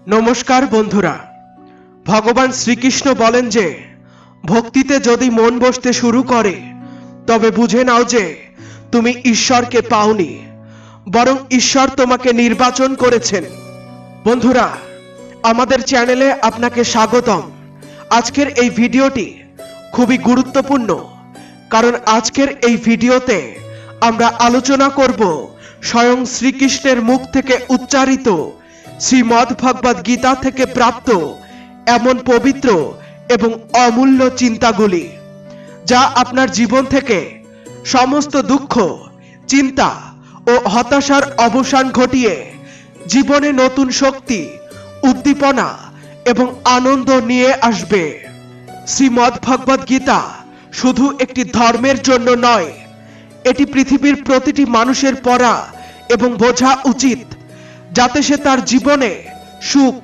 নমস্কার বন্ধুরা, ভগবান শ্রীকৃষ্ণ বলেন যে ভক্তিতে যদি মন বসতে শুরু করে তবে বুঝে নাও যে তুমি ঈশ্বরকে পাওনি, বরং ঈশ্বর তোমাকে নির্বাচন করেছেন। বন্ধুরা, আমাদের চ্যানেলে আপনাকে স্বাগতম। আজকের এই ভিডিওটি খুবই গুরুত্বপূর্ণ, কারণ আজকের এই ভিডিওতে আমরা আলোচনা করব স্বয়ং শ্রীকৃষ্ণের মুখ থেকে উচ্চারিত শ্রীমদ্ ভগবদ গীতা থেকে প্রাপ্ত এমন পবিত্র এবং অমূল্য চিন্তাগুলি, যা আপনার জীবন থেকে সমস্ত দুঃখ, চিন্তা ও হতাশার অবসান ঘটিয়ে জীবনে নতুন শক্তি, উদ্দীপনা এবং আনন্দ নিয়ে আসবে। শ্রীমদ্ ভগবদ গীতা শুধু একটি ধর্মের জন্য নয়, এটি পৃথিবীর প্রতিটি মানুষের পড়া এবং বোঝা উচিত, যাতে সে তার জীবনে সুখ,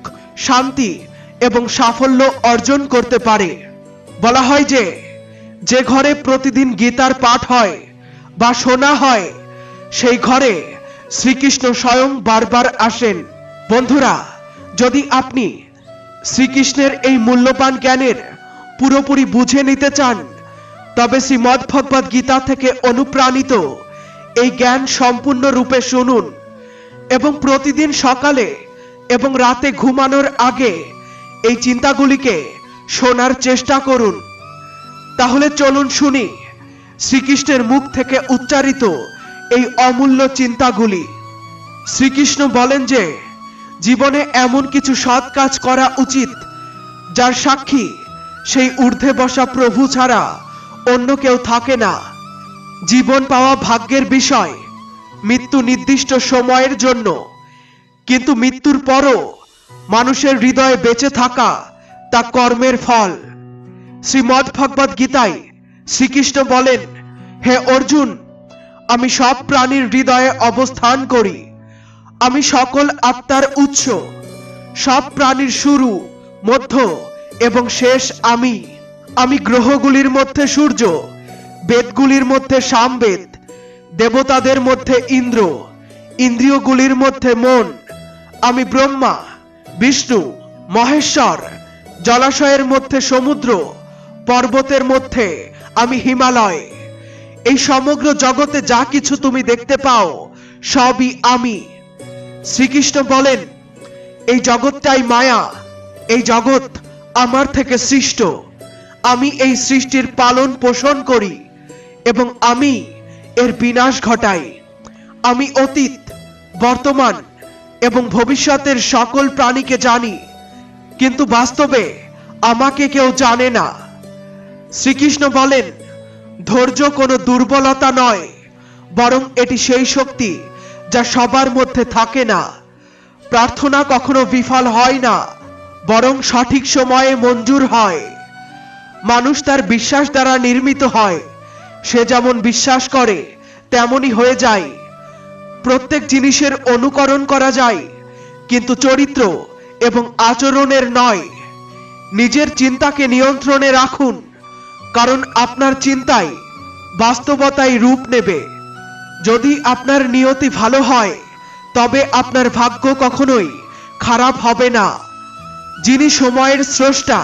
শান্তি এবং সাফল্য অর্জন করতে পারে। বলা হয় যে যে ঘরে প্রতিদিন গীতার পাঠ হয় বা শোনা হয়, সেই ঘরে শ্রীকৃষ্ণ স্বয়ং বারবার আসেন। বন্ধুরা, যদি আপনি শ্রীকৃষ্ণের এই মূল্যবান জ্ঞানের পুরোপুরি বুঝে নিতে চান, তবে শ্রীমদ্ ভগবদ গীতা থেকে অনুপ্রাণিত এই জ্ঞান সম্পূর্ণরূপে শুনুন এবং প্রতিদিন সকালে এবং রাতে ঘুমানোর আগে এই চিন্তাগুলিকে শোনার চেষ্টা করুন। তাহলে চলুন শুনি শ্রীকৃষ্ণের মুখ থেকে উচ্চারিত এই অমূল্য চিন্তাগুলি। শ্রীকৃষ্ণ বলেন যে জীবনে এমন কিছু সৎ কাজ করা উচিত যার সাক্ষী সেই ঊর্ধ্বে বসা প্রভু ছাড়া অন্য কেউ থাকে না। জীবন পাওয়া ভাগ্যের বিষয়, মৃত্যু নির্দিষ্ট সময়ের জন্য, কিন্তু মৃত্যুর পরও মানুষের হৃদয়ে বেঁচে থাকা তা কর্মের ফল। শ্রীমদ্ ভগবদ গীতায় শ্রীকৃষ্ণ বলেন, হে অর্জুন, আমি সব প্রাণীর হৃদয়ে অবস্থান করি। আমি সকল আত্মার উৎস, সব প্রাণীর শুরু, মধ্য এবং শেষ আমি। আমি গ্রহগুলির মধ্যে সূর্য, বেদগুলির মধ্যে সামবেদ, দেবতাদের মধ্যে ইন্দ্র, ইন্দ্রিয়গুলির মধ্যে মন। আমি ব্রহ্মা, বিষ্ণু, মহেশ্বর, জলাশয়ের মধ্যে সমুদ্র, পর্বতের মধ্যে আমি হিমালয়। এই সমগ্র জগতে যা কিছু তুমি দেখতে পাও সবই আমি। শ্রীকৃষ্ণ বলেন, এই জগৎটাই মায়া, এই জগৎ আমার থেকে সৃষ্ট। আমি এই সৃষ্টির পালন পোষণ করি এবং আমি এর বিনাশ ঘটাই। আমি অতীত, বর্তমান এবং ভবিষ্যতের সকল প্রাণীকে জানি, কিন্তু বাস্তবে আমাকে কেউ জানে না। শ্রীকৃষ্ণ বলেন, ধৈর্য কোনো দুর্বলতা নয়, বরং এটি সেই শক্তি যা সবার মধ্যে থাকে না। প্রার্থনা কখনো বিফল হয় না, বরং সঠিক সময়ে মঞ্জুর হয়। মানুষ তার বিশ্বাস দ্বারা নির্মিত হয়। সে যেমন বিশ্বাস করে তেমনই হয়ে যায়। প্রত্যেক জিনিসের অনুকরণ করা যায়, কিন্তু চরিত্র এবং আচরণের নয়। নিজের চিন্তাকে নিয়ন্ত্রণে রাখুন, কারণ আপনার চিন্তাই বাস্তবতায় রূপ নেবে। যদি আপনার নিয়তি ভালো হয়, তবে আপনার ভাগ্য কখনোই খারাপ হবে না। যিনি সময়ের স্রষ্টা,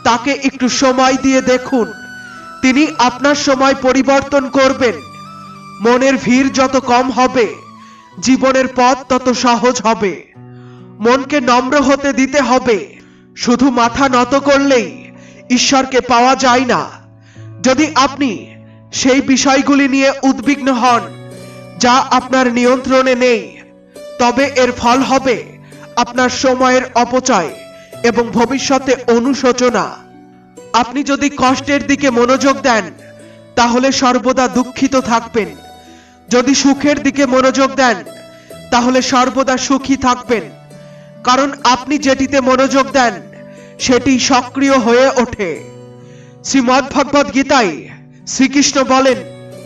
তাকে একটু সময় দিয়ে দেখুন, তিনি আপনার সময় পরিবর্তন করবেন। মনের ভিড় যত কম হবে, জীবনের পথ তত সহজ হবে। মনকে নম্র হতে দিতে হবে। শুধু মাথা নত করলেই ঈশ্বরকে পাওয়া যায় না। যদি আপনি সেই বিষয়গুলি নিয়ে উদ্বিগ্ন হন যা আপনার নিয়ন্ত্রণে নেই, তবে এর ফল হবে আপনার সময়ের অপচয় এবং ভবিষ্যতে অনুশোচনা। আপনি যদি কষ্টের দিকে মনোযোগ দেন, তাহলে সর্বদা দুঃখিত থাকবেন। যদি সুখের দিকে মনোযোগ দেন, তাহলে সর্বদা সুখী থাকবেন। কারণ আপনি যেটিতে মনোযোগ দেন, সেটি সক্রিয় হয়ে ওঠে। শ্রীমদ্ ভগবদ গীতায় শ্রীকৃষ্ণ বলেন,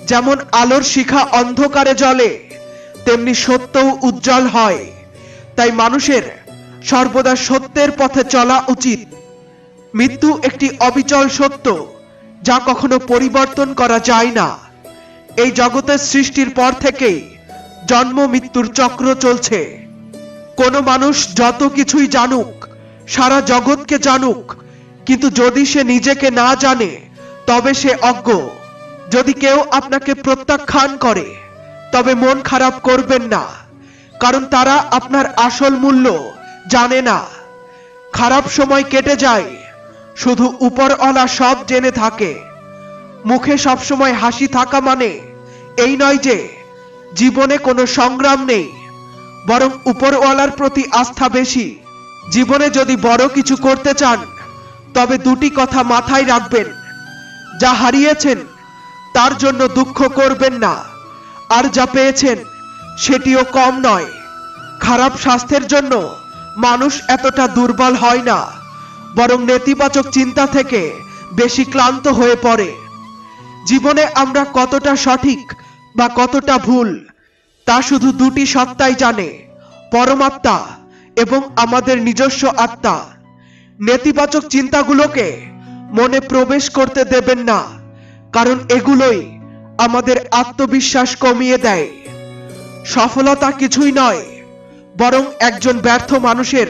যেমন আলোর শিখা অন্ধকারে জ্বলে, তেমনি সত্যও উজ্জ্বল হয়। তাই মানুষের সর্বদা সত্যের পথে চলা উচিত। মৃত্যু একটি অবিচল সত্য, যা কখনো পরিবর্তন করা যায় না। এই জগতের সৃষ্টির পর থেকেই জন্ম মৃত্যুর চক্র চলছে। কোনো মানুষ যত কিছুই জানুক, সারা জগৎকে জানুক, কিন্তু যদি সে নিজেকে না জানে তবে সে অজ্ঞ। যদি কেউ আপনাকে প্রত্যাখ্যান করে তবে মন খারাপ করবেন না, কারণ তারা আপনার আসল মূল্য জানে না। খারাপ সময় কেটে যায়, শুধু উপরওয়ালা সব জেনে থাকে। মুখে সবসময় হাসি থাকা মানে এই নয় যে জীবনে কোনো সংগ্রাম নেই, বরং উপরওয়ালার প্রতি আস্থা বেশি। জীবনে যদি বড় কিছু করতে চান তবে দুটি কথা মাথায় রাখবেন। যা হারিয়েছেন তার জন্য দুঃখ করবেন না, আর যা পেয়েছেন সেটিও কম নয়। খারাপ স্বাস্থ্যের জন্য মানুষ এতটা দুর্বল হয় না, বরং নেতিবাচক চিন্তা থেকে বেশি ক্লান্ত হয়ে পড়ে। জীবনে আমরা কতটা সঠিক বা কতটা ভুল তা শুধু দুটি সত্তাই জানে, পরমাত্মা এবং আমাদের নিজস্ব আত্মা। নেতিবাচক চিন্তাগুলোকে মনে প্রবেশ করতে দেবেন না, কারণ এগুলোই আমাদের আত্মবিশ্বাস কমিয়ে দেয়। সফলতা কিছুই নয়, বরং একজন ব্যর্থ মানুষের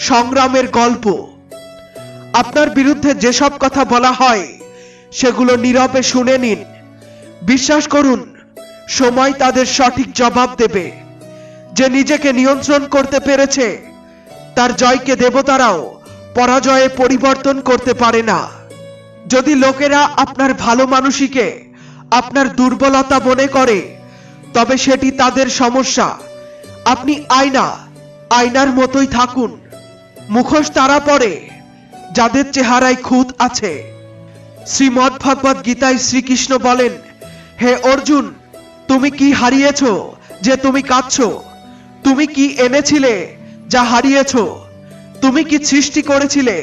সংগ্রামের গল্প। আপনার বিরুদ্ধে যেসব কথা বলা হয় সেগুলো নীরবে শুনে নিন। বিশ্বাস করুন, সময় তাদের সঠিক জবাব দেবে। যে নিজেকে নিয়ন্ত্রণ করতে পেরেছে তার জয়কে দেবতারাও পরাজয়ে পরিবর্তন করতে পারে না। যদি লোকেরা আপনার ভালো মানুষিকে আপনার দুর্বলতা মনে করে তবে সেটি তাদের সমস্যা। আপনি আয়নার মতোই থাকুন। মুখোশ তারা পরে যাদের চেহারায় খুঁত আছে। শ্রীমদ্ ভগবদ গীতায় শ্রীকৃষ্ণ বলেন, হে অর্জুন, তুমি কি হারিয়েছ যে তুমি কাঁদছো? তুমি কি এনেছিলে যা হারিয়েছ? তুমি কি সৃষ্টি করেছিলে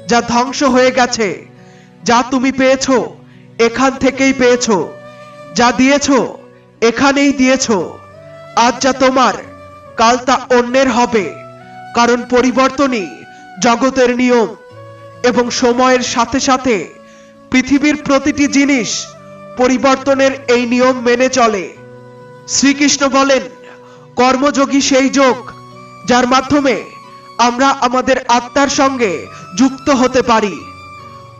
যা ধ্বংস হয়ে গেছে? যা তুমি পেয়েছ এখান থেকেই পেয়েছ, যা দিয়েছ এখানেই দিয়েছ। আজ যা তোমার কাল তা অন্যের হবে, কারণ পরিবর্তনই জগতের নিয়ম। এবং সময়ের সাথে সাথে পৃথিবীর প্রতিটি জিনিস পরিবর্তনের এই নিয়ম মেনে চলে। শ্রীকৃষ্ণ বলেন, কর্মযোগী সেই যোগ যার মাধ্যমে আমরা আমাদের আত্মার সঙ্গে যুক্ত হতে পারি।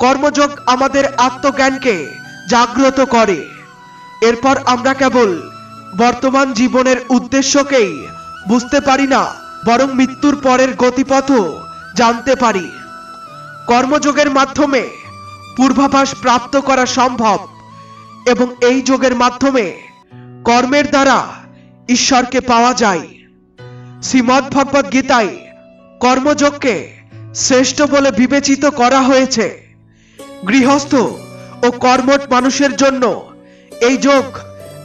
কর্মযোগ আমাদের আত্মজ্ঞানকে জাগ্রত করে। এরপর আমরা কেবল বর্তমান জীবনের উদ্দেশ্যকেই বুঝতে পারি না, বরং মৃত্যুর পরের গতিপথও জানতে পারি। কর্মযোগের মাধ্যমে পূর্বাভাস প্রাপ্ত করা সম্ভব, এবং এই যোগের মাধ্যমে কর্মের দ্বারা ঈশ্বরকে পাওয়া যায়। শ্রীমদ্ ভগবদ গীতায় কর্মযোগকে শ্রেষ্ঠ বলে বিবেচিত করা হয়েছে। গৃহস্থ ও কর্মঠ মানুষের জন্য এই যোগ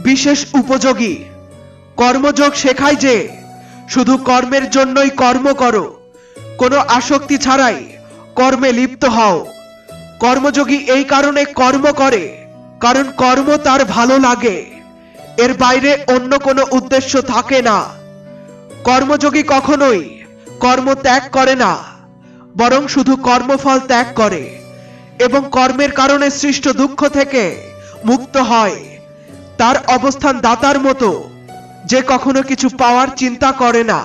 বিশেষ উপযোগী। কর্মযোগ শেখায় যে শুধু কর্মের জন্যই কর্ম করো, কোনো আসক্তি ছাড়াই কর্মে লিপ্ত হও। কর্মযোগী এই কারণে কর্ম করে কারণ কর্ম তার ভালো লাগে, এর বাইরে অন্য কোনো উদ্দেশ্য থাকে না। কর্মযোগী কখনোই কর্ম ত্যাগ করে না, বরং শুধু কর্মফল ত্যাগ করে এবং কর্মের কারণে সৃষ্ট দুঃখ থেকে মুক্ত হয়। তার অবস্থান দাতার মতো, যে কখনো কিছু পাওয়ার চিন্তা করে না।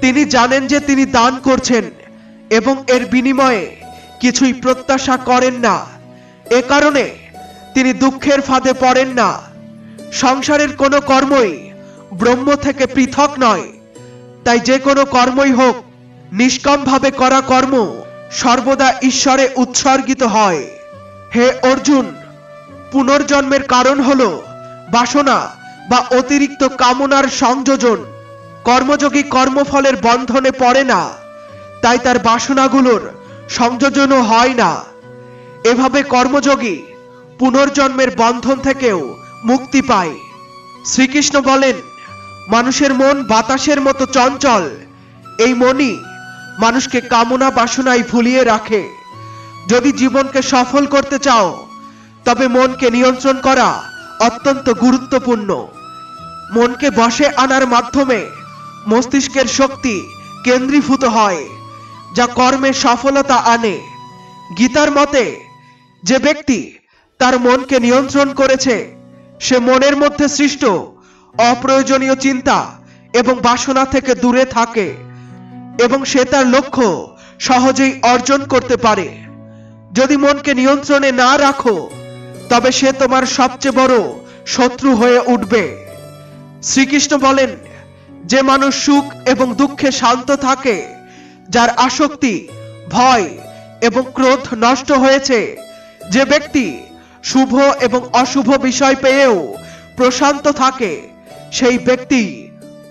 তিনি জানেন যে তিনি দান করছেন এবং এর বিনিময়ে কিছুই প্রত্যাশা করেন না। এ কারণে তিনি দুঃখের ফাঁদে পড়েন না। সংসারের কোনো কর্মই ব্রহ্ম থেকে পৃথক নয়, তাই যে কোনো কর্মই হোক, নিষ্কামভাবে করা কর্ম সর্বদা ঈশ্বরে উৎসর্গিত হয়। হে অর্জুন, পুনর্জন্মের কারণ হলো বাসনা বা অতিরিক্ত কামনার সংযোজন। কর্মযোগী কর্মফলের বন্ধনে পড়ে না, তাই তার বাসনাগুলোর সংযোজনও হয় না। এভাবে কর্মযোগী পুনর্জন্মের বন্ধন থেকেও মুক্তি পায়। শ্রীকৃষ্ণ বলেন, মানুষের মন বাতাসের মতো চঞ্চল। এই মনই মানুষকে কামনা বাসনায় ভুলিয়ে রাখে। যদি জীবনকে সফল করতে চাও তবে মনকে নিয়ন্ত্রণ করা অত্যন্ত গুরুত্বপূর্ণ। মনকে বশে আনার মাধ্যমে মস্তিষ্কের শক্তি কেন্দ্রীভূত হয়, যা কর্মে সফলতা আনে। গীতার মতে, যে ব্যক্তি তার মনকে নিয়ন্ত্রণ করেছে সে মনের মধ্যে সৃষ্ট অপ্রয়োজনীয় চিন্তা এবং বাসনা থেকে দূরে থাকে। এবং সে তার লক্ষ্য সহজেই অর্জন করতে পারে। যদি মনকে নিয়ন্ত্রণে না রাখো তবে সে তোমার সবচেয়ে বড় শত্রু হয়ে উঠবে। শ্রীকৃষ্ণ বলেন, যে মানুষ সুখ এবং দুঃখে শান্ত থাকে, যার আসক্তি, ভয় এবং ক্রোধ নষ্ট হয়েছে, যে ব্যক্তি শুভ এবং অশুভ বিষয় পেয়েও প্রশান্ত থাকে, সেই ব্যক্তি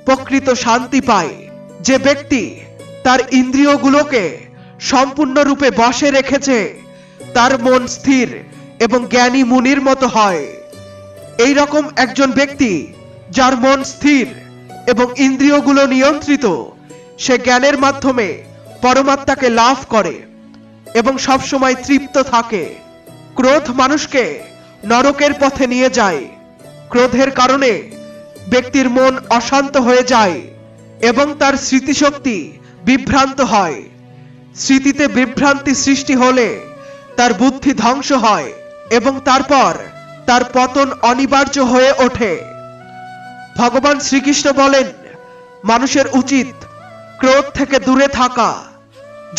প্রকৃত শান্তি পায়। যে ব্যক্তি তার ইন্দ্রিয়গুলোকে সম্পূর্ণরূপে বশে রেখেছে, তার মন স্থির এবং জ্ঞানী মুনির মতো হয়। এই রকম একজন ব্যক্তি যার মন স্থির এবং ইন্দ্রিয়গুলো নিয়ন্ত্রিত, সে জ্ঞানের মাধ্যমে পরমাত্মাকে লাভ করে এবং সবসময় তৃপ্ত থাকে। ক্রোধ মানুষকে নরকের পথে নিয়ে যায়। ক্রোধের কারণে ব্যক্তির মন অশান্ত হয়ে যায় এবং তার স্মৃতিশক্তি বিভ্রান্ত হয়। স্মৃতিতে বিভ্রান্তি সৃষ্টি হলে তার বুদ্ধি ধ্বংস হয় এবং তারপর তার পতন অনিবার্য হয়ে ওঠে। ভগবান শ্রীকৃষ্ণ বলেন, মানুষের উচিত ক্রোধ থেকে দূরে থাকা।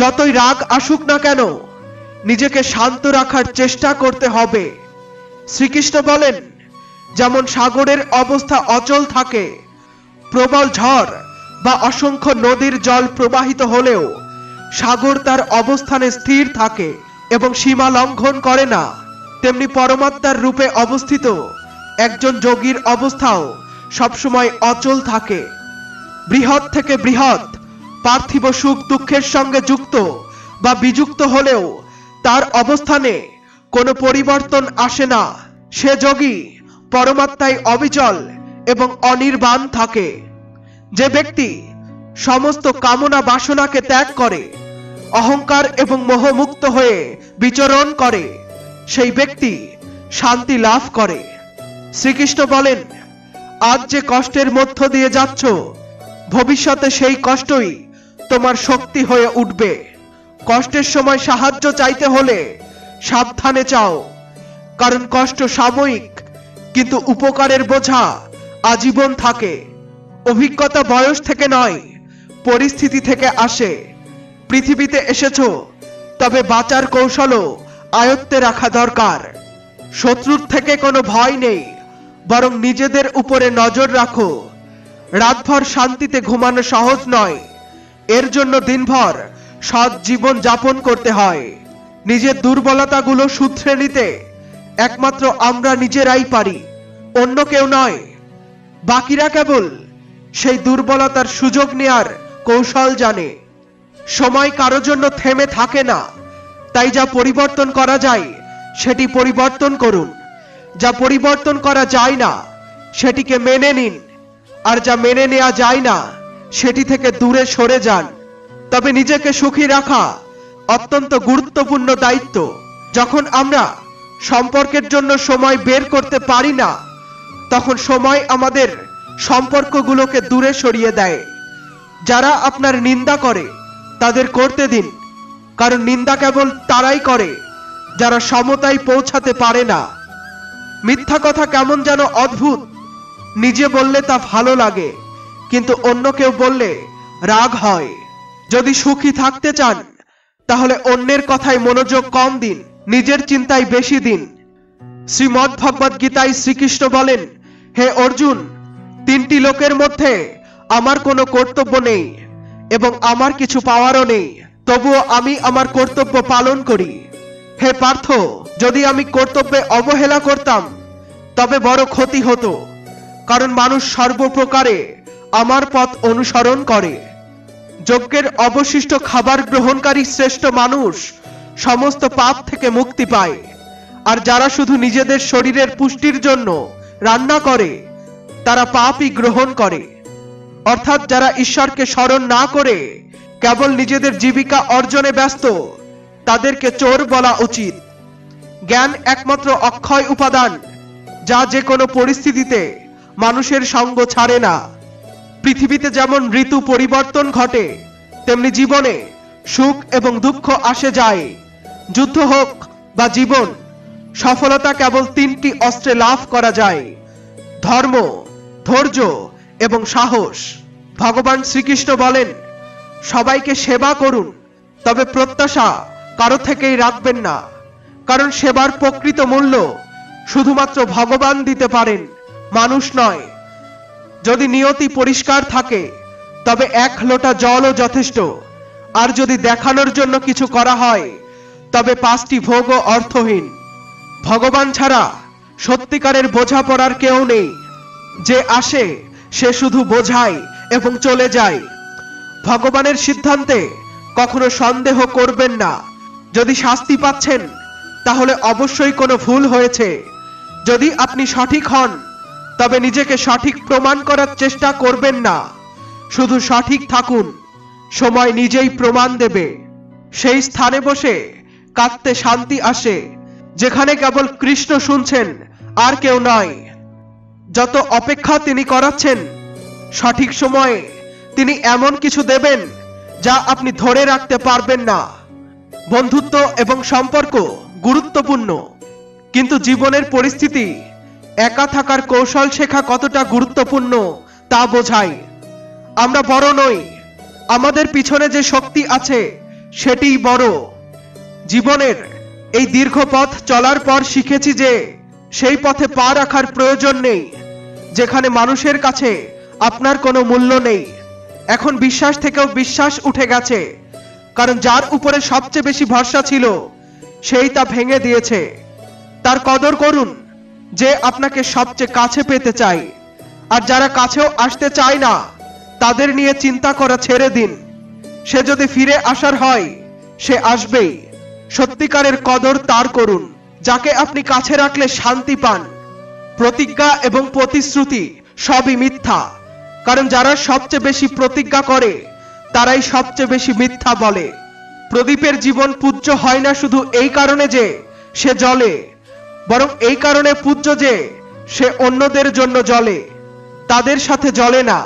যতই রাগ আসুক না কেন, নিজেকে শান্ত রাখার চেষ্টা করতে হবে। শ্রীকৃষ্ণ বলেন, যেমন সাগরের অবস্থা অচল থাকে, প্রবল ঝড় বা অসংখ্য নদীর জল প্রবাহিত হলেও সাগর তার অবস্থানে স্থির থাকে এবং সীমা লঙ্ঘন করে না, তেমনি পরমাত্মার রূপে অবস্থিত একজন যোগীর অবস্থাও সবসময় অচল থাকে। বৃহৎ থেকে বৃহৎ পার্থিব সুখ দুঃখের সঙ্গে যুক্ত বা বিযুক্ত হলেও তার অবস্থানে কোনো পরিবর্তন আসে না। সে যোগী পরমাত্মায় অবিচল এবং অনির্বাণ থাকে। যে ব্যক্তি সমস্ত কামনা বাসনাকে ত্যাগ করে, অহংকার এবং মোহমুক্ত হয়ে বিচরণ করে, সেই ব্যক্তি শান্তি লাভ করে। শ্রীকৃষ্ণ বলেন, আজ যে কষ্টের মধ্য দিয়ে যাচ্ছ, ভবিষ্যতে সেই কষ্টই তোমার শক্তি হয়ে উঠবে। কষ্টের সময় সাহায্য চাইতে হলে সাবধানে চাও, কারণ কষ্ট সাময়িক, কিন্তু উপকারের বোঝা আজীবন থাকে। অভিজ্ঞতা বয়স থেকে নয়, পরিস্থিতি থেকে আসে। পৃথিবীতে এসেছো, তবে বাঁচার কৌশলও আয়ত্তে রাখা দরকার। শত্রুর থেকে কোনো ভয় নেই, বরং নিজেদের উপরে নজর রাখো। রাতভর শান্তিতে ঘুমানো সহজ নয়, এর জন্য দিনভর সৎ জীবন যাপন করতে হয়। নিজের দুর্বলতাগুলো শুধরে নিতে একমাত্র আমরা নিজেরাই পারি, অন্য কেউ নয়। বাকিরা কেবল সেই দুর্বলতার সুযোগ নেয়ার কৌশল জানে। সময় কারো জন্য থেমে থাকে না, তাই যা পরিবর্তন করা যায় সেটি পরিবর্তন করুন। যা পরিবর্তন করা যায় না সেটিকে মেনে নিন, আর যা মেনে নেওয়া যায় না সেটি থেকে দূরে সরে যান। তবে নিজেকে সুখী রাখা অত্যন্ত গুরুত্বপূর্ণ দায়িত্ব। যখন আমরা সম্পর্কের জন্য সময় বের করতে পারি না, তখন সময় আমাদের সম্পর্কগুলোকে দূরে সরিয়ে দেয়। যারা আপনার নিন্দা করে তাদের করতে দিন, কারণ নিন্দা কেবল তারাই করে যারা সমতায় পৌঁছাতে পারে না। মিথ্যা কথা কেমন যেন অদ্ভুত, নিজে বললে তা ভালো লাগে, কিন্তু অন্য কেউ বললে রাগ হয়। যদি সুখী থাকতে চান তাহলে অন্যের কথায় মনোযোগ কম দিন, নিজের চিন্তায় বেশি দিন। শ্রীমদ্ ভগবদ গীতায় শ্রীকৃষ্ণ বলেন, হে অর্জুন, তিনটি লোকের মধ্যে আমার কোনো কর্তব্য নেই এবং আমার কিছু পাওয়ারও নেই, তবুও আমি আমার কর্তব্য পালন করি। হে পার্থ, যদি আমি কর্তব্যে অবহেলা করতাম তবে বড় ক্ষতি হতো, কারণ মানুষ সর্বপ্রকারে আমার পথ অনুসরণ করে। যজ্ঞের অবশিষ্ট খাবার গ্রহণকারী শ্রেষ্ঠ মানুষ সমস্ত পাপ থেকে মুক্তি পায়, আর যারা শুধু নিজেদের শরীরের পুষ্টির জন্য রান্না করে তারা পাপই গ্রহণ করে। অর্থাৎ যারা ঈশ্বরকে স্মরণ না করে কেবল নিজেদের জীবিকা অর্জনে ব্যস্ত, তাদেরকে চোর বলা উচিত। জ্ঞান একমাত্র অক্ষয় উপাদান, যা যে কোনো পরিস্থিতিতে মানুষের সঙ্গ ছাড়ে না। পৃথিবীতে যেমন ঋতু পরিবর্তন ঘটে, তেমনি জীবনে সুখ এবং দুঃখ আসে যায়। যুদ্ধ হোক বা জীবন, সফলতা কেবল তিনটি অস্ত্রে লাভ করা যায়: ধর্ম, ধৈর্য এবং সাহস। ভগবান শ্রীকৃষ্ণ বলেন, সবাইকে সেবা করুন, তবে প্রত্যাশা কারো থেকেই রাখবেন না, কারণ সেবার প্রকৃত মূল্য শুধুমাত্র ভগবান দিতে পারেন, মানুষ নয়। যদি নিয়তি পরিষ্কার থাকে তবে এক লোটা জলও যথেষ্ট, আর যদি দেখানোর জন্য কিছু করা হয় তবে 5টি ভোগও অর্থহীন। ভগবান ছাড়া সত্যিকারের বোঝাপড়ার কেউ নেই। যে আসে সে শুধু বোঝায় এবং চলে যায়। ভগবানের সিদ্ধান্তে কখনো সন্দেহ করবেন না। যদি শাস্তি পাচ্ছেন তাহলে অবশ্যই কোনো ভুল হয়েছে। যদি আপনি সঠিক হন তবে নিজেকে সঠিক প্রমাণ করার চেষ্টা করবেন না, শুধু সঠিক থাকুন, সময় নিজেই প্রমাণ দেবে। সেই স্থানে বসে কাঁদতে শান্তি আসে যেখানে কেবল কৃষ্ণ শুনছেন আর কেউ নয়। যত অপেক্ষা তিনি করাচ্ছেন, সঠিক সময়ে তিনি এমন কিছু দেবেন যা আপনি ধরে রাখতে পারবেন না। বন্ধুত্ব এবং সম্পর্ক গুরুত্বপূর্ণ, কিন্তু জীবনের পরিস্থিতি একা থাকার কৌশল শেখা কতটা গুরুত্বপূর্ণ তা বোঝায়। আমরা বড় নই, আমাদের পিছনে যে শক্তি আছে সেটিই বড়। জীবনের এই দীর্ঘ পথ চলার পর শিখেছি যে সেই পথে পা রাখার প্রয়োজন নেই যেখানে মানুষের কাছে আপনার কোনো মূল্য নেই। এখন বিশ্বাস থেকেও বিশ্বাস উঠে গেছে, কারণ যার উপরে সবচেয়ে বেশি ভরসা ছিল সেই তা ভেঙে দিয়েছে। তার কদর করুন যে আপনাকে সবচেয়ে কাছে পেতে চায়, আর যারা কাছেও আসতে চায় না তাদের নিয়ে চিন্তা করা ছেড়ে দিন। সে যদি ফিরে আসার হয় সে আসবেই। সত্যিকারের কদর তার করুন যাকে আপনি কাছে রাখলে শান্তি পান। প্রতিজ্ঞা এবং প্রতিশ্রুতি সবই মিথ্যা, কারণ যারা সবচেয়ে বেশি প্রতিজ্ঞা করে তারাই সবচেয়ে বেশি মিথ্যা বলে। প্রদীপের জীবন পূজ্য হয় না শুধু এই কারণে যে সে জ্বলে, বরং এই কারণে পূজ্য যে সে অন্যদের জন্য জ্বলে, তাদের সাথে জ্বলে না।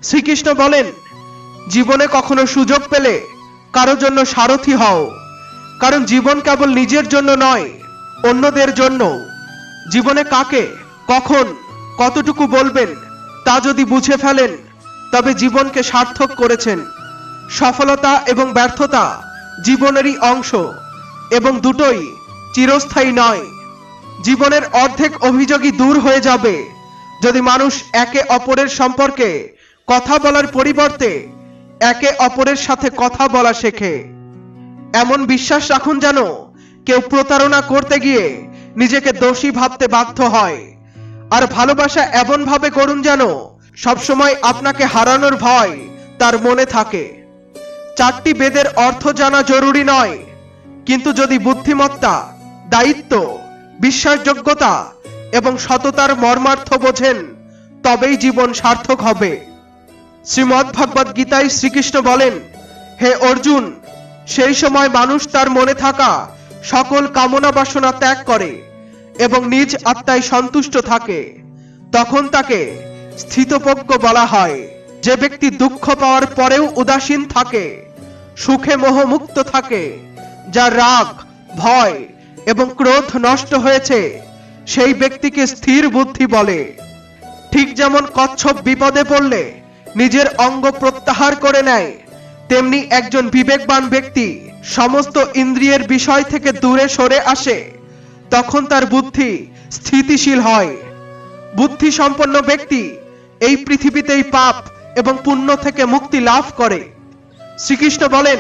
শ্রীকৃষ্ণ বলেন, জীবনে কখনো সুযোগ পেলে কারো জন্য সারথি হও, কারণ জীবন কেবল নিজের জন্য নয়, অন্যদের জন্য। জীবনে কাকে, কখন, কতটুকু বলবেন তা যদি বুঝে ফেলেন তবে জীবনকে সার্থক করেছেন। সফলতা এবং ব্যর্থতা জীবনেরই অংশ, এবং দুটোই চিরস্থায়ী নয়। জীবনের অর্ধেক অভিযোগই দূর হয়ে যাবে যদি মানুষ একে অপরের সম্পর্কে কথা বলার পরিবর্তে একে অপরের সাথে কথা বলা শেখে। এমন বিশ্বাস রাখুন যেন কেউ প্রতারণা করতে গিয়ে নিজেকে দোষী ভাবতে বাধ্য হয়। আর ভালোবাসা এমন ভাবে করুন যেন সবসময় আপনাকে হারানোর ভয় তার মনে থাকে। 4টি বেদের অর্থ জানা জরুরি নয়, কিন্তু যদি বুদ্ধিমত্তা, দায়িত্ব, বিশ্বাসযোগ্যতা এবং সততার মর্মার্থ বোঝেন তবেই জীবন সার্থক হবে। শ্রীমদ্ ভগবদ গীতায় শ্রীকৃষ্ণ বলেন, হে অর্জুন, সেই সময় মানুষ তার মনে থাকা সকল কামনা বাসনা ত্যাগ করে এবং নিজ আত্মায় সন্তুষ্ট থাকে, তখন তাকে স্থিতপ্রজ্ঞ বলা হয়। যে ব্যক্তি দুঃখ পাওয়ার পরেও উদাসীন থাকে, সুখে মোহমুক্ত থাকে, যার রাগ, ভয় এবং ক্রোধ নষ্ট হয়েছে, সেই ব্যক্তিকে স্থির বুদ্ধি বলে। ঠিক যেমন কচ্ছপ বিপদে পড়লে নিজের অঙ্গ প্রত্যাহার করে নেয়, তেমনি একজন বিবেকবান ব্যক্তি সমস্ত ইন্দ্রিয়ের বিষয় থেকে দূরে সরে আসে, তখন তার বুদ্ধি স্থিতিশীল হয়। বুদ্ধি সম্পন্ন ব্যক্তি এই পৃথিবীতেই পাপ এবং পুণ্য থেকে মুক্তি লাভ করে। শ্রীকৃষ্ণ বলেন,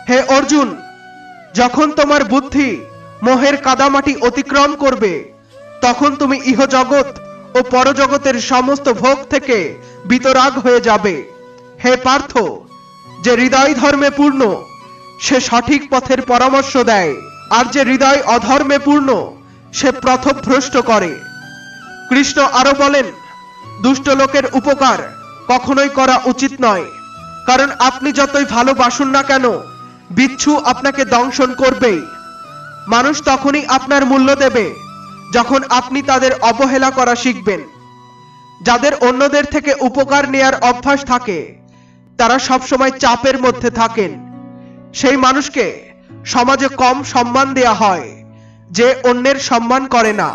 হে অর্জুন, যখন তোমার বুদ্ধি মোহের কাদামাটি অতিক্রম করবে, তখন তুমি ইহজগৎ ও পরজগতের সমস্ত ভোগ থেকে বিতরাগ হয়ে যাবে। হে পার্থ, যে হৃদয় ধর্মে পূর্ণ সে সঠিক পথের পরামর্শ দেয়, আর যে হৃদয় অধর্মে পূর্ণ সে পথভ্রষ্ট করে। কৃষ্ণ আরো বলেন, দুষ্ট লোকের উপকার কখনোই করা উচিত নয়, কারণ আপনি যতই ভালোবাসুন না কেন বিচ্ছু আপনাকে দংশন করবেই। মানুষ তখনই আপনার মূল্য দেবে যখন আপনি তাদের অবহেলা করা শিখবেন। যাদের অন্যদের থেকে উপকার নেয়ার অভ্যাস থাকে তারা সবসময় চাপের মধ্যে থাকেন। সেই মানুষকে সমাজে কম সম্মান দেয়া হয় যে অন্যের সম্মান করে না।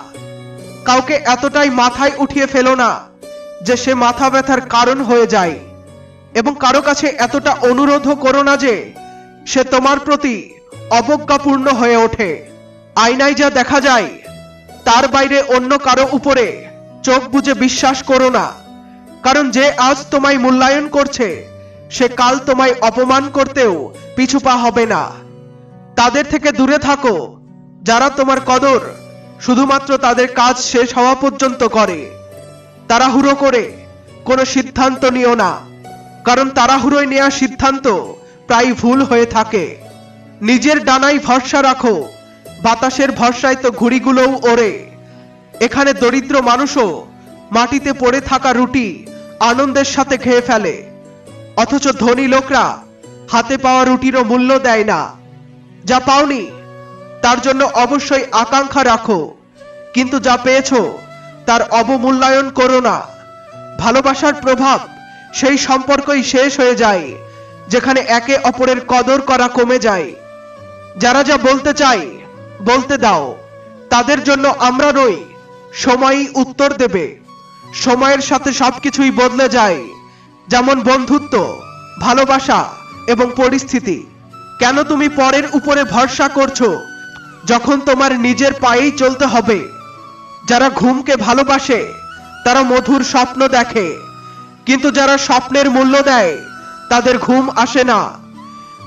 কাউকে এতটাই মাথায় উঠিয়ে ফেলো না যে সে মাথা ব্যথার কারণ হয়ে যায়। এবং কারো কাছে এতটা অনুরোধও করো না যে সে তোমার প্রতি অবজ্ঞাপূর্ণ হয়ে ওঠে। আয়নায় যা দেখা যায় তার বাইরে অন্য কারো উপরে চোখ বুজে বিশ্বাস করো না, কারণ যে আজ তোমায় মূল্যায়ন করছে সে কাল তোমায় অপমান করতেও পিছুপা হবে না। তাদের থেকে দূরে থাকো যারা তোমার কদর শুধুমাত্র তাদের কাজ শেষ হওয়া পর্যন্ত করে। তাড়াহুড়ো করে কোনো সিদ্ধান্ত নিও না, কারণ তাড়াহুড়োয় নেওয়া সিদ্ধান্ত প্রায় ভুল হয়ে থাকে। নিজের ডানায় ভরসা রাখো, বাতাসের ভরসায় তো ঘুড়িগুলোও ওড়ে। এখানে দরিদ্র মানুষও মাটিতে পড়ে থাকা রুটি আনন্দের সাথে খেয়ে ফেলে, অথচ ধনী লোকরা হাতে পাওয়া রুটিরও মূল্য দেয় না। যা পাওনি তার জন্য অবশ্যই আকাঙ্ক্ষা রাখো, কিন্তু যা পেয়েছো তার অবমূল্যায়ন করো না। ভালোবাসার প্রভাব সেই সম্পর্কই শেষ হয়ে যায় যেখানে একে অপরের কদর করা কমে যায়। যারা যা বলতে চায় বলতে দাও, তাদের জন্য আমরা নই, সময়ই উত্তর দেবে। সময়ের সাথে সবকিছুই বদলে যায়, যেমন বন্ধুত্ব, ভালোবাসা এবং পরিস্থিতি। কেন তুমি পরের উপরে ভরসা করছো যখন তোমার নিজের পায়েই চলতে হবে? যারা ঘুমকে ভালোবাসে তারা মধুর স্বপ্ন দেখে, কিন্তু যারা স্বপ্নের মূল্য দেয় তাদের ঘুম আসে না।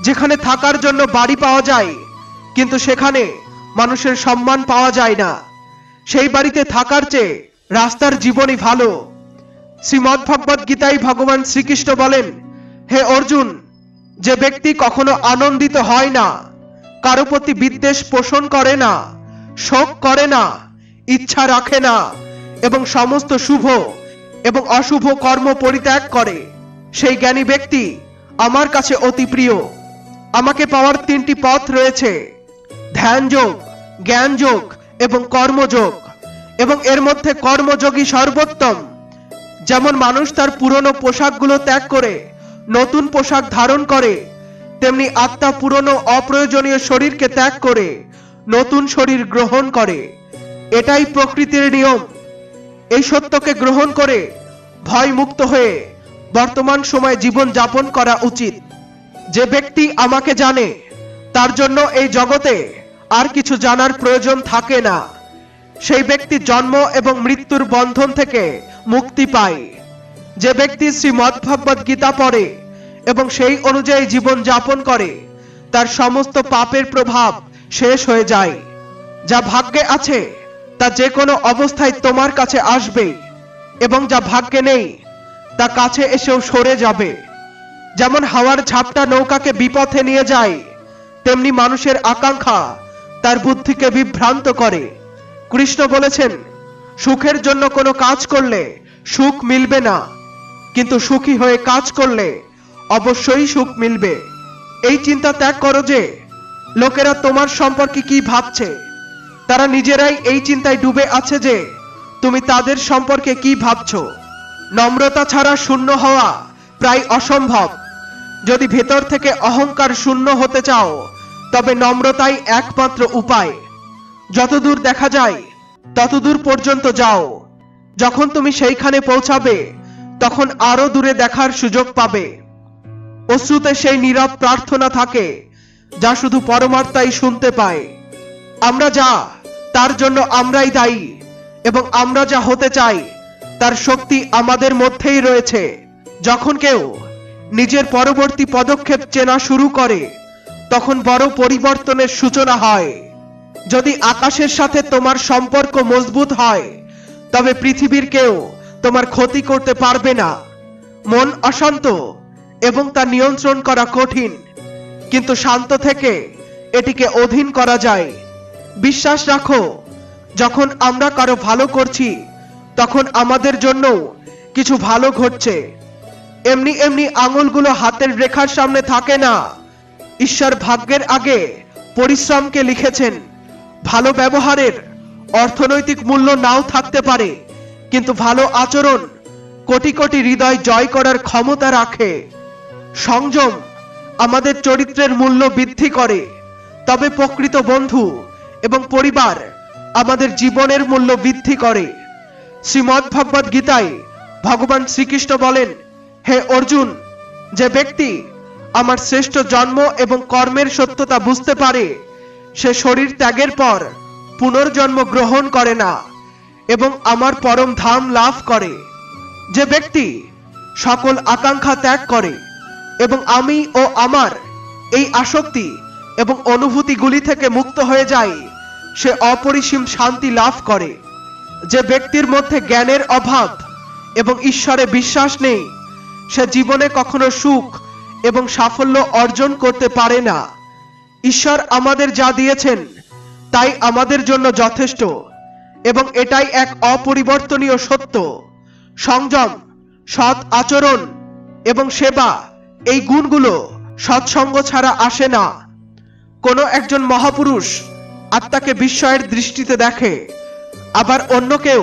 যেখানে থাকার জন্য বাড়ি পাওয়া যায় কিন্তু সেখানে মানুষের সম্মান পাওয়া যায় না, সেই বাড়িতে থাকার চেয়ে রাস্তার জীবনই ভালো। শ্রীমদ্ভগবদ্ গীতায় ভগবান শ্রীকৃষ্ণ বলেন, হে অর্জুন, যে ব্যক্তি কখনো আনন্দিত হয় না, কারো প্রতি বিদ্বেষ পোষণ করে না, শোক করে না, ইচ্ছা রাখে না এবং সমস্ত শুভ এবং অশুভ কর্ম পরিত্যাগ করে, সেই জ্ঞানী ব্যক্তি আমার কাছে অতি প্রিয়। আমাকে পাওয়ার তিনটি পথ রয়েছে, ধ্যান যোগ, জ্ঞান যোগ এবং কর্মযোগ, এবং এর মধ্যে কর্মযোগী সর্বোত্তম। যেমন মানুষ তার পুরনো পোশাকগুলো ত্যাগ করে নতুন পোশাক ধারণ করে, তেমনি আত্মা পুরনো অপ্রয়োজনীয় শরীরকে ত্যাগ করে নতুন শরীর গ্রহণ করে। এটাই প্রকৃতির নিয়ম। এই সত্যকে গ্রহণ করে ভয় মুক্ত হয়ে বর্তমান সময়ে জীবন যাপন করা উচিত। যে ব্যক্তি আমাকে জানে তার জন্য এই জগতে আর কিছু জানার প্রয়োজন থাকে না। সেই ব্যক্তি জন্ম এবং মৃত্যুর বন্ধন থেকে মুক্তি পায়। যে ব্যক্তি শ্রীমদ্ভগবদ্ গীতা পড়ে এবং সেই অনুযায়ী জীবন যাপন করে তার সমস্ত পাপের প্রভাব শেষ হয়ে যায়। যা ভাগ্যে আছে তা যে কোনো অবস্থায় তোমার কাছে আসবে, এবং যা ভাগ্যে নেই তা কাছে এসেও সরে যাবে। যেমন হাওয়ার ঝাপটা নৌকাকে বিপথে নিয়ে যায়, তেমনি মানুষের আকাঙ্ক্ষা তার বুদ্ধিকে বিভ্রান্ত করে। কৃষ্ণ বলেছেন, সুখের জন্য কোনো কাজ করলে সুখ মিলবে না, কিন্তু সুখী হয়ে কাজ করলে অবশ্যই সুখ মিলবে। এই চিন্তা ত্যাগ করো যে লোকেরা তোমার সম্পর্কে কি ভাবছে। তারা নিজেরাই এই চিন্তায় ডুবে আছে যে তুমি তাদের সম্পর্কে কি ভাবছো। নম্রতা ছাড়া শূন্য হওয়া প্রায় অসম্ভব। যদি ভেতর থেকে অহংকার শূন্য হতে চাও তবে নম্রতাই একমাত্র উপায়। যতদূর দেখা যায় ততদূর পর্যন্ত যাও। যখন তুমি সেইখানে পৌঁছাবে তখন আরো দূরে দেখার সুযোগ পাবে। অশ্রুতে সেই নীরব প্রার্থনা থাকে যা শুধু পরমাত্মাই শুনতে পায়। আমরা যা তার জন্য আমরাই দায়ী, এবং আমরা যা হতে চাই তার শক্তি আমাদের মধ্যেই রয়েছে। যখন কেউ নিজের পরবর্তী পদক্ষেপ চেনা শুরু করে তখন বড় পরিবর্তনের সূচনা হয়। যদি আকাশের সাথে তোমার সম্পর্ক মজবুত হয় তবে পৃথিবীর কেউ তোমার ক্ষতি করতে পারবে না। মন অশান্ত এবং তা নিয়ন্ত্রণ করা কঠিন, কিন্তু শান্ত থেকে এটিকে অধীন করা যায়। বিশ্বাস রাখো, যখন আমরা কারো ভালো করছি তখন আমাদের জন্য কিছু ভালো ঘটছে। এমনি এমনি আঙুলগুলো হাতের রেখার সামনে থাকে না। ঈশ্বর ভাগ্যের আগে পরিশ্রমকে লিখেছেন। ভালো ব্যবহারের অর্থনৈতিক মূল্য নাও থাকতে পারে, কিন্তু ভালো আচরণ কোটি কোটি হৃদয় জয় করার ক্ষমতা রাখে। সংযম আমাদের চরিত্রের মূল্য বৃদ্ধি করে, তবে প্রকৃত বন্ধু এবং পরিবার আমাদের জীবনের মূল্য বৃদ্ধি করে। শ্রীমদ্ভগবদ্ গীতায় ভগবান শ্রীকৃষ্ণ বলেন, হে অর্জুন, যে ব্যক্তি আমার শ্রেষ্ঠ জন্ম এবং কর্মের সত্যতা বুঝতে পারে, সে শরীর ত্যাগের পর পুনর্জন্ম গ্রহণ করে না এবং আমার পরম ধাম লাভ করে। যে ব্যক্তি সকল আকাঙ্ক্ষা ত্যাগ করে এবং আমি ও আমার এই আসক্তি এবং অনুভূতিগুলি থেকে মুক্ত হয়ে যায়, সে অপরিসীম শান্তি লাভ করে। যে ব্যক্তির মধ্যে জ্ঞানের অভাব এবং ঈশ্বরে বিশ্বাস নেই, সে জীবনে কখনো সুখ এবং সাফল্য অর্জন করতে পারে না। ঈশ্বর আমাদের যা দিয়েছেন তাই আমাদের জন্য যথেষ্ট এবং এটাই এক অপরিবর্তনীয় সত্য। সংযম, সৎ আচরণ এবং সেবা, এই গুণগুলো সৎসঙ্গ ছাড়া আসে না। কোনো একজন মহাপুরুষ আত্মাকে বিস্ময়ের দৃষ্টিতে দেখে, আবার অন্য কেউ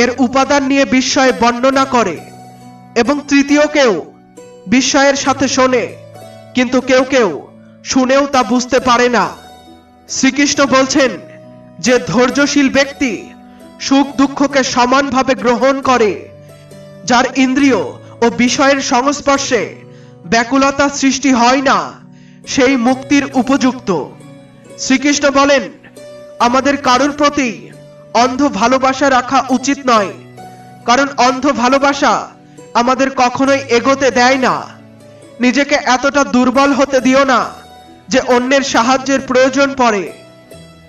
এর উপাদান নিয়ে বিস্ময়ে বর্ণনা করে এবং তৃতীয় কেউ বিস্ময়ের সাথে শোনে, কিন্তু কেউ কেউ শুনেও তা বুঝতে পারে না। শ্রীকৃষ্ণ বলছেন যে ধৈর্যশীল ব্যক্তি সুখ দুঃখকে সমানভাবে গ্রহণ করে, যার ইন্দ্রিয় ও বিষয়ের সংস্পর্শে ব্যাকুলতা সৃষ্টি হয় না, সেই মুক্তির উপযুক্ত। শ্রীকৃষ্ণ বলেন, আমাদের কারোর প্রতি অন্ধ ভালোবাসা রাখা উচিত নয়, কারণ অন্ধ ভালোবাসা আমাদের কখনোই এগোতে দেয় না। নিজেকে এতটা দুর্বল হতে দিও না যে অন্যের সাহায্যের প্রয়োজন পড়ে।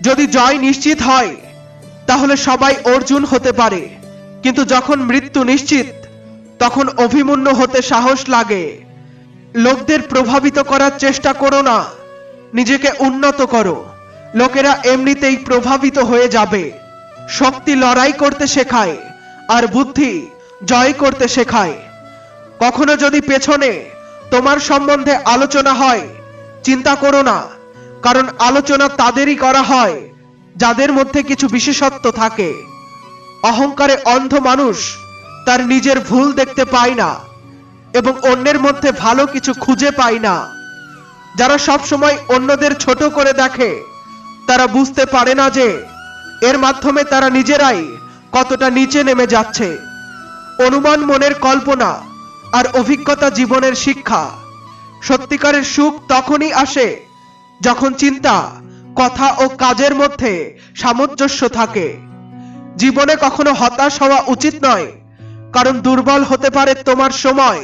যদি জয় নিশ্চিত হয় তাহলে সবাই অর্জুন হতে পারে, কিন্তু যখন মৃত্যু নিশ্চিত তখন অভিমন্যু হতে সাহস লাগে। লোকদের প্রভাবিত করার চেষ্টা করো না, নিজেকে উন্নত করো। লোকেরা এমনিতেই প্রভাবিত হয়ে যাবে। শক্তি লড়াই করতে শেখায় আর বুদ্ধি জয় করতে শেখায়। কখনো যদি পেছনে তোমার সম্বন্ধে আলোচনা হয়, চিন্তা করো না, কারণ আলোচনা তাদেরই করা হয় যাদের মধ্যে কিছু বিশেষত্ব থাকে। অহংকারে অন্ধ মানুষ তার নিজের ভুল দেখতে পায় না এবং অন্যের মধ্যে ভালো কিছু খুঁজে পায় না। যারা সব সময় অন্যদের ছোট করে দেখে, তারা বুঝতে পারে না যে এর মাধ্যমে তারা নিজেরাই কতটা নিচে নেমে যাচ্ছে। অনুমান মনের কল্পনা আর অভিজ্ঞতা জীবনের শিক্ষা। সত্যিকারের সুখ তখনই আসে যখন চিন্তা, কথা ও কাজের মধ্যে সামঞ্জস্য থাকে। জীবনে কখনো হতাশ হওয়া উচিত নয়, কারণ দুর্বল হতে পারে তোমার সময়,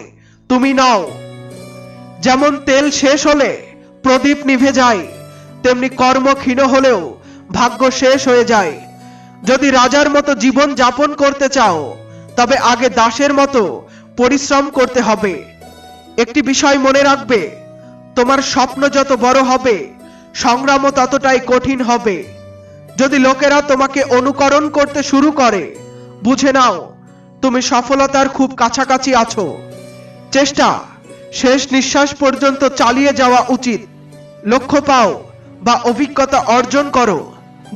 তুমি নও। যেমন তেল শেষ হলে প্রদীপ নিভে যায়, তেমনি কর্ম ক্ষীণ হলেও ভাগ্য শেষ হয়ে যায়। যদি রাজার মতো জীবন যাপন করতে চাও, তবে আগে দাসের মতো পরিশ্রম করতে হবে। একটি বিষয় মনে রাখবে, তোমার স্বপ্ন যত বড় হবে, সংগ্রামও ততটাই কঠিন হবে। যদি লোকেরা তোমাকে অনুকরণ করতে শুরু করে, বুঝে নাও তুমি সফলতার খুব কাছাকাছি আছো। চেষ্টা শেষ নিঃশ্বাস পর্যন্ত চালিয়ে যাওয়া উচিত। লক্ষ্য পাও বা অভিজ্ঞতা অর্জন করো,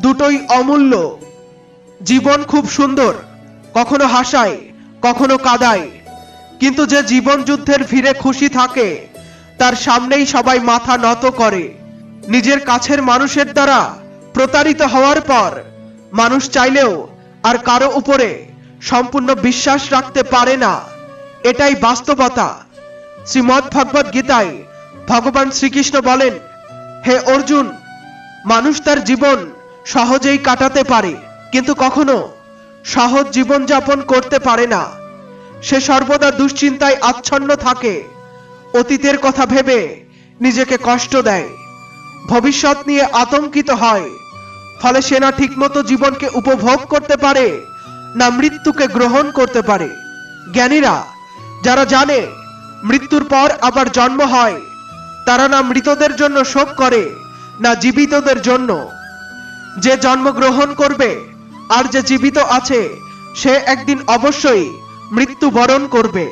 দুটোই অমূল্য। জীবন খুব সুন্দর, কখনো হাসায়, কখনো কাঁদায়, কিন্তু যে জীবন যুদ্ধের ভিড়ে খুশি থাকে, তার সামনেই সবাই মাথা নত করে। নিজের কাছের মানুষের দ্বারা প্রতারিত হওয়ার পর মানুষ চাইলেও আর কারো উপরে সম্পূর্ণ বিশ্বাস রাখতে পারে না। এটাই বাস্তবতা। শ্রীমদ্ ভগবদ গীতায় ভগবান শ্রীকৃষ্ণ বলেন, হে অর্জুন, মানুষ তার জীবন সহজেই কাটাতে পারে, কিন্তু কখনো সহজ জীবন যাপন করতে পারে না। সে সর্বদা দুশ্চিন্তায় আচ্ছন্ন থাকে, অতীতের কথা ভেবে নিজেকে কষ্ট দেয়, ভবিষ্যৎ নিয়ে আতঙ্কিত হয়। ফলে সে না ঠিকমতো জীবনকে উপভোগ করতে পারে, না মৃত্যুকে গ্রহণ করতে পারে। জ্ঞানীরা যারা জানে মৃত্যুর পর আবার জন্ম হয়, তারা না মৃতদের জন্য শোক করে, না জীবিতদের জন্য। যে জন্মগ্রহণ করবে আর যে জীবিত আছে, সে একদিন অবশ্যই মৃত্যুবরণ করবে।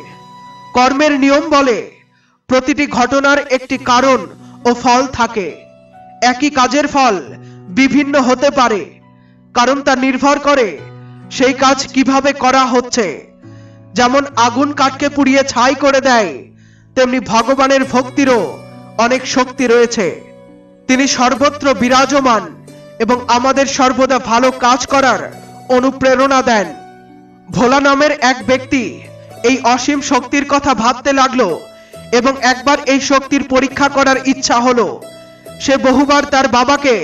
কর্মের নিয়ম বলে প্রতিটি ঘটনার একটি কারণ ও ফল থাকে। একই কাজের ফল বিভিন্ন হতে পারে, কারণ তা নির্ভর করে সেই কাজ কিভাবে করা হচ্ছে। যেমন আগুন কাঠকে পুড়িয়ে ছাই করে দেয়, তেমনি ভগবানের ভক্তিরও অনেক শক্তি রয়েছে। তিনি সর্বত্র বিরাজমান এবং আমাদের সর্বদা ভালো কাজ করার অনুপ্রেরণা দেন। ভোলা নামের এক ব্যক্তি এই অসীম শক্তির কথা ভাবতে লাগলো এবং একবার এই শক্তির পরীক্ষা করার ইচ্ছা হলো। সে বহুবার তার বাবাকে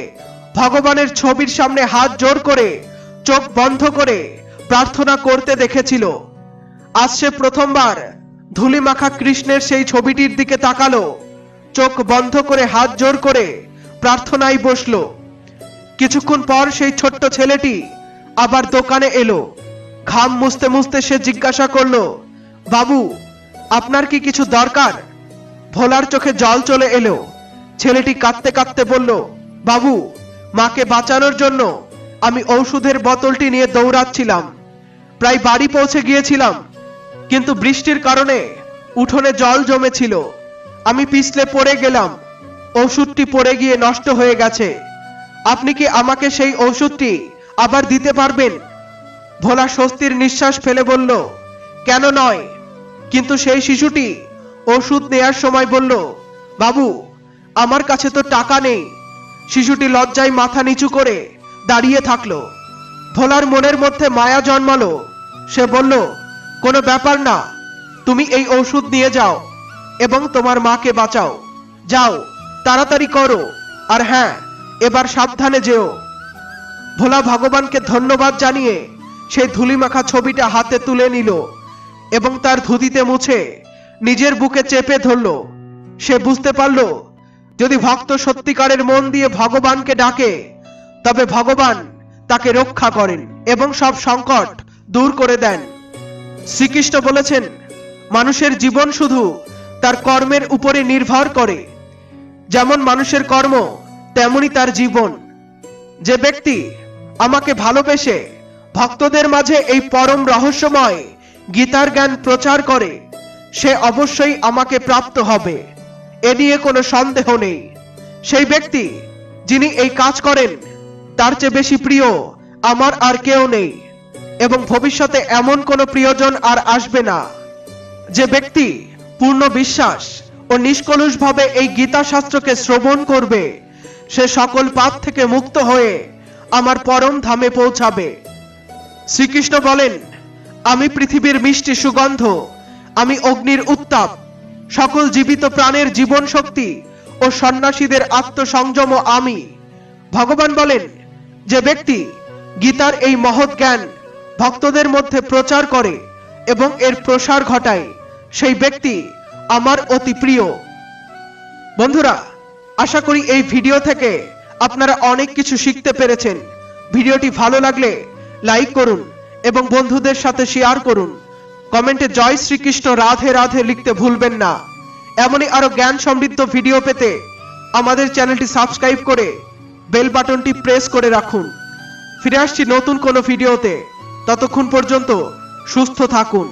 ভগবানের ছবির সামনে হাত জোর করে চোখ বন্ধ করে প্রার্থনা করতে দেখেছিল। আজ সে প্রথমবার ধুলিমাখা কৃষ্ণের সেই ছবিটির দিকে তাকালো, চোখ বন্ধ করে হাত জোর করে প্রার্থনায় বসলো। কিছুক্ষণ পর সেই ছোট্ট ছেলেটি আবার দোকানে এলো। ঘাম মুছতে মুছতে সে জিজ্ঞাসা করলো, বাবু, আপনার কি কিছু দরকার? ভোলার চোখে জল চলে এলো। ছেলেটি কাঁদতে কাঁদতে বলল, বাবু, মাকে বাঁচানোর জন্য আমি ঔষধের বোতলটি নিয়ে দৌড়াচ্ছিলাম। প্রায় বাড়ি পৌঁছে গিয়েছিলাম, কিন্তু বৃষ্টির কারণে উঠোনে জল জমেছিল। আমি পিছলে পড়ে গেলাম, ওষুধটি পড়ে গিয়ে নষ্ট হয়ে গেছে। আপনি কি আমাকে সেই ওষুধটি আবার দিতে পারবেন? ভোলা স্বস্তির নিঃশ্বাস ফেলে বলল, কেন নয়। কিন্তু সেই শিশুটি ওষুধ নেয়ার সময় বলল, বাবু, আমার কাছে তো টাকা নেই। শিশুটি লজ্জায় মাথা নিচু করে দাঁড়িয়ে থাকলো। ভোলার মনের মধ্যে মায়া জন্মালো। সে বলল, কোনো ব্যাপার না, তুমি এই ওষুধ নিয়ে যাও এবং তোমার মাকে বাঁচাও। যাও, তাড়াতাড়ি করো, আর হ্যাঁ, এবার সাবধানে যেও। ভোলা ভগবানকে ধন্যবাদ জানিয়ে সেই ধুলিমাখা ছবিটা হাতে তুলে নিল এবং তার ধুতিতে মুছে নিজের বুকে চেপে ধরল। সে বুঝতে পারল, যদি ভক্ত সত্যিকারের মন দিয়ে ভগবানকে ডাকে, তবে ভগবান তাকে রক্ষা করেন এবং সব সংকট দূর করে দেন। শ্রীকৃষ্ণ বলেছেন, মানুষের জীবন শুধু তার কর্মের উপরে নির্ভর করে। যেমন মানুষের কর্ম, তেমনি তার জীবন। যে ব্যক্তি আমাকে ভালোবেসে ভক্তদের মাঝে এই পরম রহস্যময় গীতার জ্ঞান প্রচার করে, সে অবশ্যই আমাকে প্রাপ্ত হবে, এ নিয়ে কোনো সন্দেহ নেই। সেই ব্যক্তি যিনি এই কাজ করেন, তার চেয়ে বেশি প্রিয় আমার আর কেউ নেই, এবং ভবিষ্যতে এমন কোনো প্রিয়জন আর আসবে না। যে ব্যক্তি পূর্ণ বিশ্বাস ও নিষ্কলুষভাবে এই গীতা শাস্ত্রকে শ্রবণ করবে, সে সকল পাপ থেকে মুক্ত হয়ে আমার পরম ধামে পৌঁছাবে। শ্রীকৃষ্ণ বলেন, আমি পৃথিবীর মিষ্টি সুগন্ধ, আমি অগ্নির উত্তাপ, সকল জীবিত প্রাণের জীবন শক্তি ও সন্ন্যাসীদের আত্মসংযম আমি। ভগবান বলেন, যে ব্যক্তি গীতার এই মহৎ জ্ঞান ভক্তদের মধ্যে প্রচার করে এবং এর প্রসার ঘটায়, সেই ব্যক্তি আমার অতি প্রিয়। বন্ধুরা, আশা করি এই ভিডিও থেকে আপনারা অনেক কিছু শিখতে পেরেছেন। ভিডিওটি ভালো লাগলে লাইক করুন এবং বন্ধুদের সাথে শেয়ার করুন। কমেন্টে জয় শ্রীকৃষ্ণ, রাধে রাধে লিখতে ভুলবেন না। এমনই আরো জ্ঞান সমৃদ্ধ ভিডিও পেতে আমাদের চ্যানেলটি সাবস্ক্রাইব করে বেল বাটনটি প্রেস করে রাখুন। ফিরে আসছি নতুন কোনো ভিডিওতে। ততক্ষণ পর্যন্ত সুস্থ থাকুন।